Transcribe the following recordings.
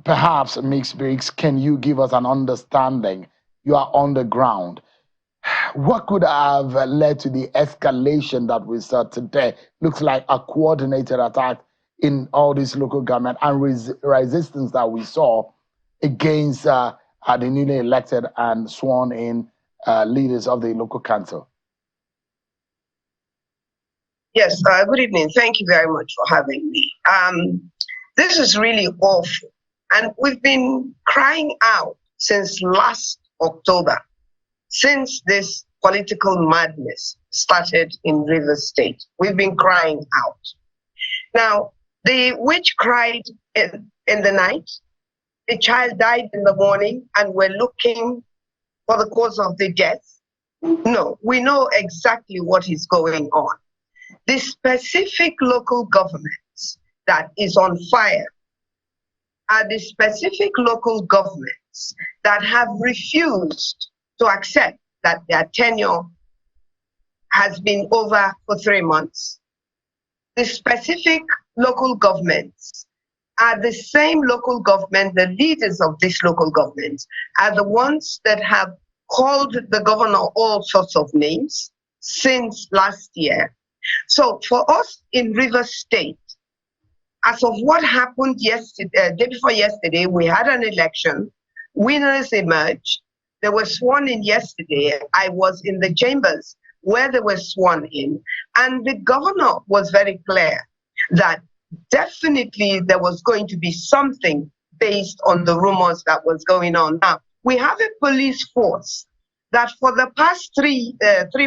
perhaps, Mix Briggs, can you give us an understanding? You are on the ground. What could have led to the escalation that we saw today? Looks like a coordinated attack in all these local government and resistance that we saw against the newly elected and sworn in leaders of the local council. Yes, good evening. Thank you very much for having me. This is really awful. And we've been crying out since last October, since this political madness started in Rivers State. We've been crying out. Now, the witch cried in the night, the child died in the morning, and we're looking for the cause of the death. No, we know exactly what is going on. The specific local governments that is on fire are the specific local governments that have refused to accept that their tenure has been over for 3 months. The specific local governments are the same local government, the leaders of this local government are the ones that have called the governor all sorts of names since last year. So for us in Rivers State, as of what happened yesterday, day before yesterday, we had an election, winners emerged. They were sworn in yesterday. I was in the chambers where they were sworn in, and the governor was very clear that definitely there was going to be something based on the rumors that was going on. Now, we have a police force that for the past three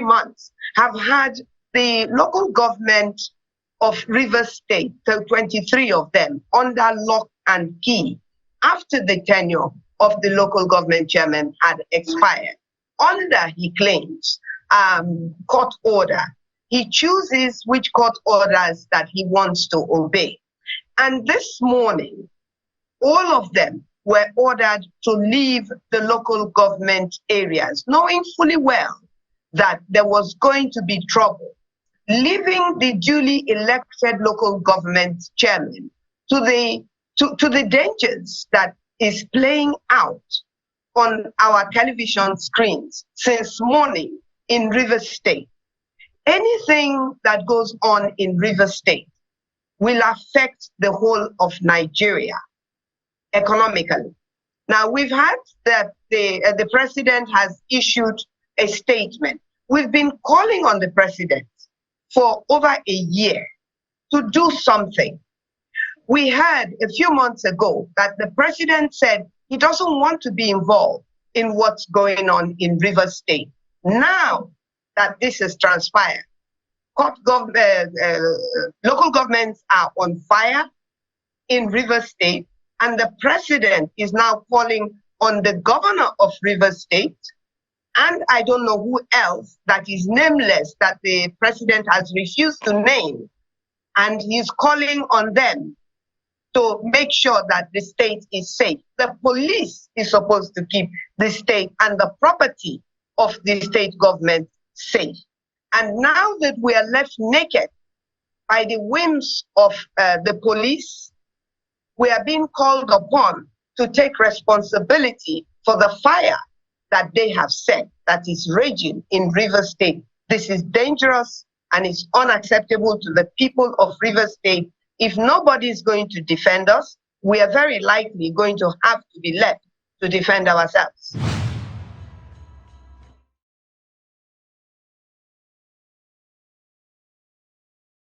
months have had the local government of Rivers State, so 23 of them, under lock and key after the tenure of the local government chairman had expired. Under, he claims, court order. He chooses which court orders that he wants to obey. And this morning, all of them were ordered to leave the local government areas, knowing fully well that there was going to be trouble, leaving the duly elected local government chairman to the dangers that is playing out on our television screens since morning in Rivers State. Anything that goes on in Rivers State will affect the whole of Nigeria economically. Now, we've had that the president has issued a statement. We've been calling on the president for over a year to do something. We heard a few months ago that the president said he doesn't want to be involved in what's going on in Rivers State. Now that this has transpired, local governments are on fire in Rivers State, and the president is now calling on the governor of Rivers State, and I don't know who else that is nameless that the president has refused to name, and he's calling on them to make sure that the state is safe. The police is supposed to keep the state and the property of the state government safe. And now that we are left naked by the whims of the police, we are being called upon to take responsibility for the fire that they have set that is raging in Rivers State. This is dangerous and it's unacceptable to the people of Rivers State. If nobody is going to defend us, we are very likely going to have to be left to defend ourselves.